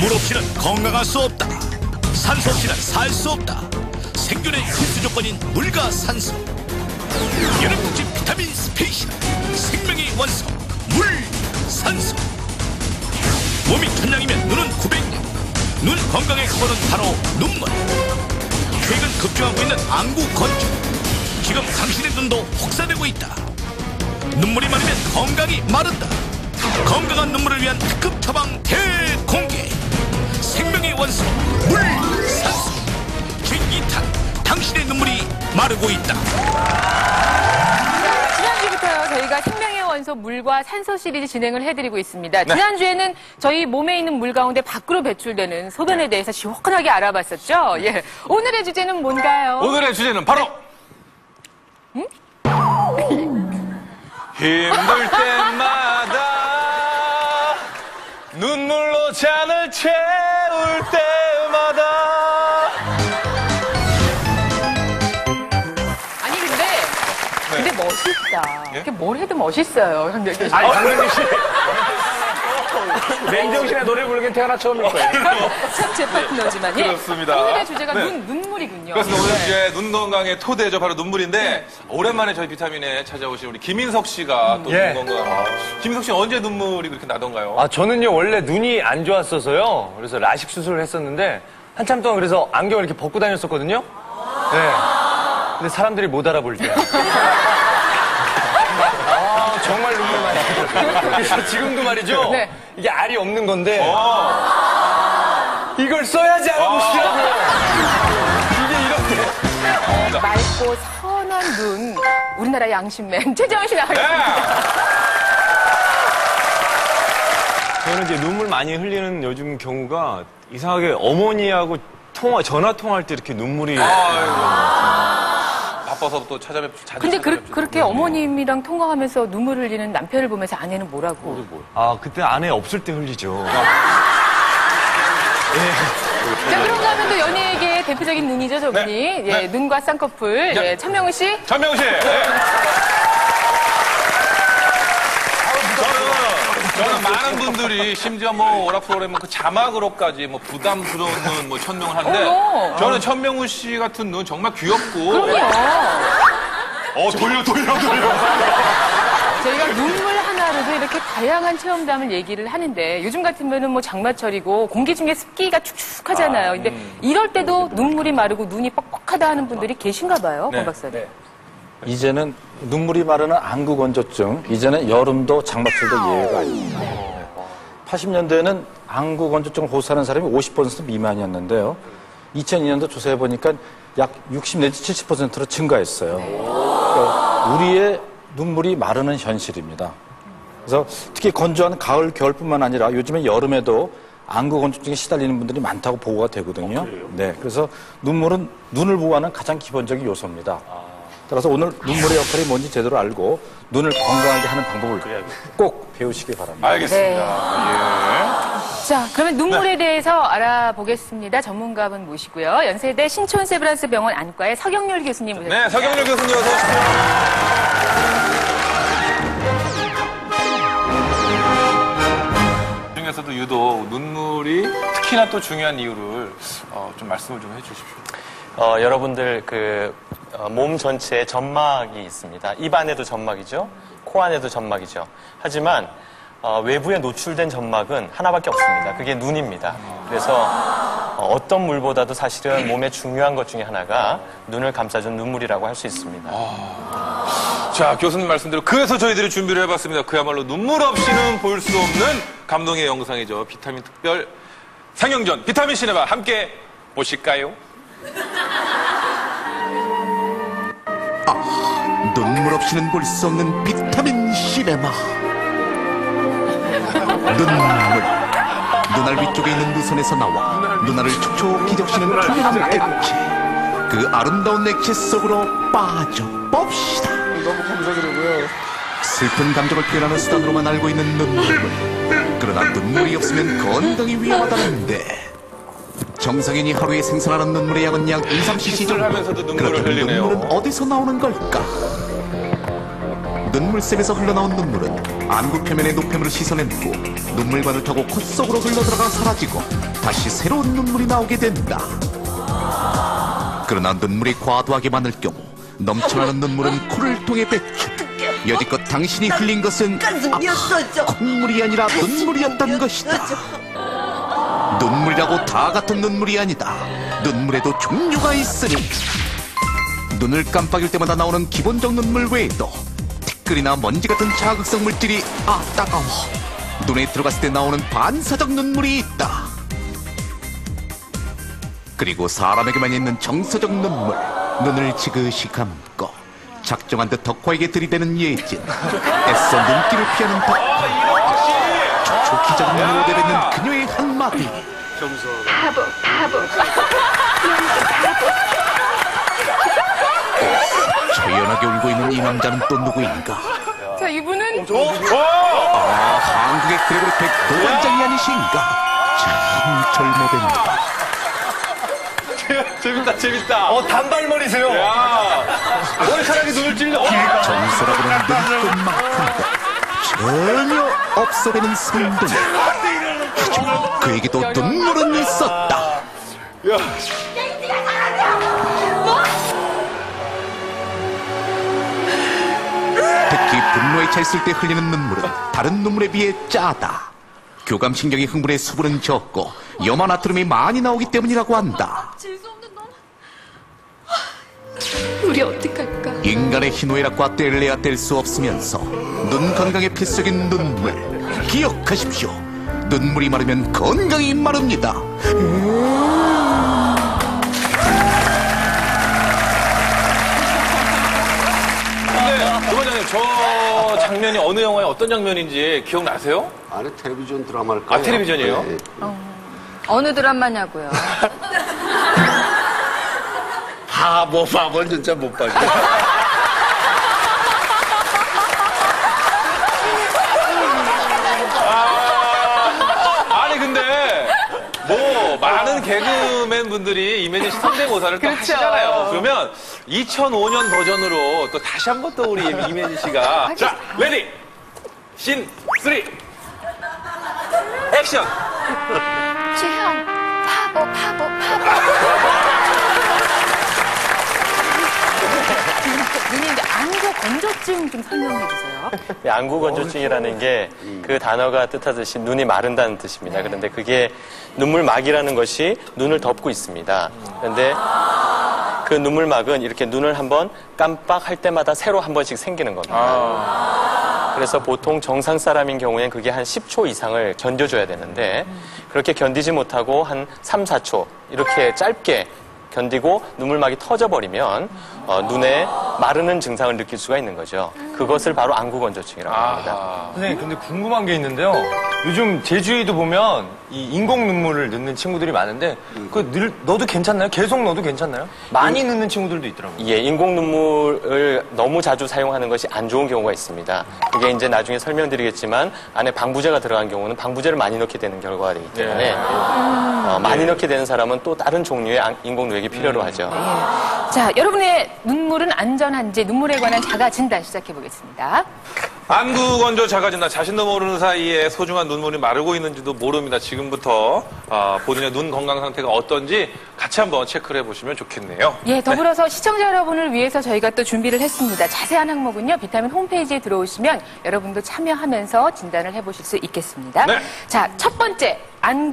물 없이는 건강할 수 없다. 산소 없이는 살 수 없다. 생존의 필수 조건인 물과 산소. 여름 특집 비타민 스페셜 생명의 원소 물, 산소. 몸이 1000량이면 눈은 900량. 눈 건강의 근원은 바로 눈물. 최근 급증하고 있는 안구 건조. 지금 당신의 눈도 혹사되고 있다. 눈물이 마르면 건강이 마른다. 건강한 눈물을 위한 특급 처방 대공개. 생명의 원소 물, 산소. 제2탄 당신의 눈물이 마르고 있다. 지난주부터요 저희가 생명의 원소 물과 산소 시리즈 진행을 해드리고 있습니다. 지난주에는 저희 몸에 있는 물 가운데 밖으로 배출되는 소변에 대해서 시원하게 알아봤었죠. 예. 오늘의 주제는 뭔가요? 오늘의 주제는 바로 힘들 때마다 눈물로 잔을 채울 때마다. 아니 근데 멋있다. 이렇게 뭘 해도 멋있어요. 아니, 강정민 씨. 맨정신에 노래 부르긴 태어나 처음일 거예요. 참 제 파트너지만. 예. 그렇습니다. 오늘의 주제가 네. 눈물이군요. 그렇습니다. 오늘 주제 눈 건강의 토대죠. 바로 눈물인데 오랜만에 저희 비타민에 찾아오신 우리 김인석 씨가 또 눈 건강. 김인석 씨는 언제 눈물이 그렇게 나던가요? 아, 저는요, 원래 눈이 안 좋았어서요. 그래서 라식 수술을 했었는데, 한참 동안 그래서 안경을 이렇게 벗고 다녔었거든요. 네. 근데 사람들이 못 알아볼 때. 아, 정말 눈물 많이 나요. 그래서 지금도 말이죠. 네. 이게 알이 없는 건데, 이걸 써야지 알아보시더라고요. 이게 이렇게. 맑고 선한 눈. 우리나라 양심맨 최정은 씨 나가겠습니다. 저는 이제 눈물 많이 흘리는 요즘 경우가 이상하게 어머니하고 전화 통화할 때 이렇게 눈물이. 바빠서 또 찾아뵙죠. 근데 그렇게 어머님이랑 통화하면서 눈물 흘리는 남편을 보면서 아내는 뭐라고? 아, 그때 아내 없을 때 흘리죠. 자, 그런가 하면 또 연예계의 대표적인 눈이죠, 저분이. 예, 눈과 쌍꺼풀. 예, 천명훈 씨. 전명훈 씨. 저는 많은 분들이 심지어 뭐 오락 프로그램 그 자막으로까지 뭐 부담스러운 눈 뭐 천명을 하는데 저는 천명훈 씨 같은 눈 정말 귀엽고. 그럼요. 돌려. 저희가 눈물 하나로도 이렇게 다양한 체험담을 얘기를 하는데 요즘 같으면은 뭐 장마철이고 공기 중에 습기가 축축하잖아요. 근데 이럴 때도 눈물이 마르고 눈이 뻑뻑하다 하는 분들이 계신가 봐요, 권 박사님. 이제는 눈물이 마르는 안구 건조증, 이제는 여름도 장마철도 예외가 아닙니다. 80년대에는 안구 건조증을 호소하는 사람이 50% 미만이었는데요. 2002년도 조사해 보니까 약 60 내지 70%로 증가했어요. 그러니까 우리의 눈물이 마르는 현실입니다. 그래서 특히 건조한 가을, 겨울뿐만 아니라 요즘에 여름에도 안구 건조증에 시달리는 분들이 많다고 보고가 되거든요. 네, 그래서 눈물은 눈을 보호하는 가장 기본적인 요소입니다. 따라서 오늘 눈물의 역할이 뭔지 제대로 알고 눈을 건강하게 하는 방법을 꼭 배우시기 바랍니다. 알겠습니다. 자, 그러면 눈물에 대해서 알아보겠습니다. 전문가분 모시고요. 연세대 신촌세브란스 병원 안과의 서경률 교수님 모셨습니다. 네, 서경률 교수님 어서 오십시오. 중에서도 유독 눈물이 특히나 또 중요한 이유를 좀 말씀을 좀 해주십시오. 여러분들 몸 전체에 점막이 있습니다. 입 안에도 점막이죠. 코 안에도 점막이죠. 하지만 외부에 노출된 점막은 하나밖에 없습니다. 그게 눈입니다. 그래서 어떤 물보다도 사실은 몸에 중요한 것 중에 하나가 눈을 감싸준 눈물이라고 할 수 있습니다. 자, 교수님 말씀대로 그래서 저희들이 준비를 해봤습니다. 그야말로 눈물 없이는 볼 수 없는 감동의 영상이죠. 비타민 특별 상영전 비타민 시네마 함께 보실까요? 눈물 없이는 볼 수 없는 비타민 시네마. 눈물. 눈알 위쪽에 있는 누선에서 나와 눈알을 촉촉히 적시는 투명한 액체. 그 아름다운 액체 속으로 빠져봅시다. 너무 감사드리고요. 슬픈 감정을 표현하는 수단으로만 알고 있는 눈물. 그러나 눈물이 없으면 건강이 위험하다는데. 정상인이 하루에 생산하는 눈물의 양은 약 2, 3cc 정도. 하면서도 눈물을 그렇다면 흘리네요. 눈물은 어디서 나오는 걸까? 눈물샘에서 흘러나온 눈물은 안구 표면의 노폐물을 씻어낸 후 눈물관을 타고 콧 속으로 흘러들어가 사라지고 다시 새로운 눈물이 나오게 된다. 그러나 눈물이 과도하게 많을 경우 넘쳐나는 눈물은 코를 통해 배출. 여지껏 당신이 흘린 것은 콧물이 아니라 눈물이었던 것이다. 눈물이라고 다 같은 눈물이 아니다. 눈물에도 종류가 있으니 눈을 깜빡일 때마다 나오는 기본적 눈물 외에도 티끌이나 먼지 같은 자극성 물질이 따가워 눈에 들어갔을 때 나오는 반사적 눈물이 있다. 그리고 사람에게만 있는 정서적 눈물, 눈을 지그시 감고 작정한 듯 덕화에게 들이대는 예진, 애써 눈길을 피하는 덕화, 촉촉기적인 눈으로 내뱉는 그녀의 한마디. 바보. 처연하게 울고 있는 이 남자는 또 누구인가? 자, 이분은 한국의 그레고리 백도반장이 아니신가? 참 젊어 보인다. 재밌다. 단발머리세요. 머리카락이 눈을 찔러. 정서라고는 눈끝만큼도 전혀 없어 보이는 선동이. 하지만 그에게도 눈물은 있었다. 특히 분노에 차있을 때 흘리는 눈물은 다른 눈물에 비해 짜다. 교감신경의 흥분에 수분은 적고 염화나트륨이 많이 나오기 때문이라고 한다. 우리 어떡할까? 인간의 희노애락과 뗄래야 뗄 수 없으면서 눈 건강에 필수적인 눈물. 기억하십시오. 눈물이 마르면 건강이 마릅니다. 근데 도반장님, 저 장면이 어느 영화의 어떤 장면인지 기억나세요? 아니, 텔레비전 드라마일 거예요. 텔레비전이에요? 네. 어느 드라마냐고요? 바보는 진짜 못 봐줘. 아니 근데 뭐 많은 개그맨 분들이 이면희 씨 성대모사를 또 하시잖아요. 그러면 2005년 버전으로 또 다시 한번 또 우리 이면희 씨가 자, 레디, 신 3, 액션. 주형, 바보. 눈이 이제 안구 건조증 좀 설명해 주세요. 안구 건조증이라는 게 그 단어가 뜻하듯이 눈이 마른다는 뜻입니다. 그런데 그게 눈물막이라는 것이 눈을 덮고 있습니다. 그런데 그 눈물막은 이렇게 눈을 한번 깜빡할 때마다 새로 한 번씩 생기는 겁니다. 그래서 보통 정상 사람인 경우에는 그게 한 10초 이상을 견뎌줘야 되는데 그렇게 견디지 못하고 한 3, 4초 이렇게 짧게 견디고 눈물막이 터져버리면 눈에 마르는 증상을 느낄 수가 있는 거죠. 그것을 바로 안구건조증이라고 합니다. 선생님, 근데 궁금한 게 있는데요. 요즘 제주에도 보면 이 인공 눈물을 넣는 친구들이 많은데 너도 괜찮나요? 계속 넣어도 괜찮나요? 많이 넣는 친구들도 있더라고요. 예, 인공 눈물을 너무 자주 사용하는 것이 안 좋은 경우가 있습니다. 그게 이제 나중에 설명드리겠지만 안에 방부제가 들어간 경우는 방부제를 많이 넣게 되는 결과가 되기 때문에 많이 넣게 되는 사람은 또 다른 종류의 인공 누액이 필요로 하죠. 자, 여러분의 눈물은 안전한지 눈물에 관한 자가 진단 시작해 보겠습니다. 안구 건조 자가진단. 자신도 모르는 사이에 소중한 눈물이 마르고 있는지도 모릅니다. 지금부터 본인의 눈 건강 상태가 어떤지 같이 한번 체크를 해보시면 좋겠네요. 예, 더불어서 시청자 여러분을 위해서 저희가 또 준비를 했습니다. 자세한 항목은요, 비타민 홈페이지에 들어오시면 여러분도 참여하면서 진단을 해보실 수 있겠습니다. 네. 자, 첫 번째, 안구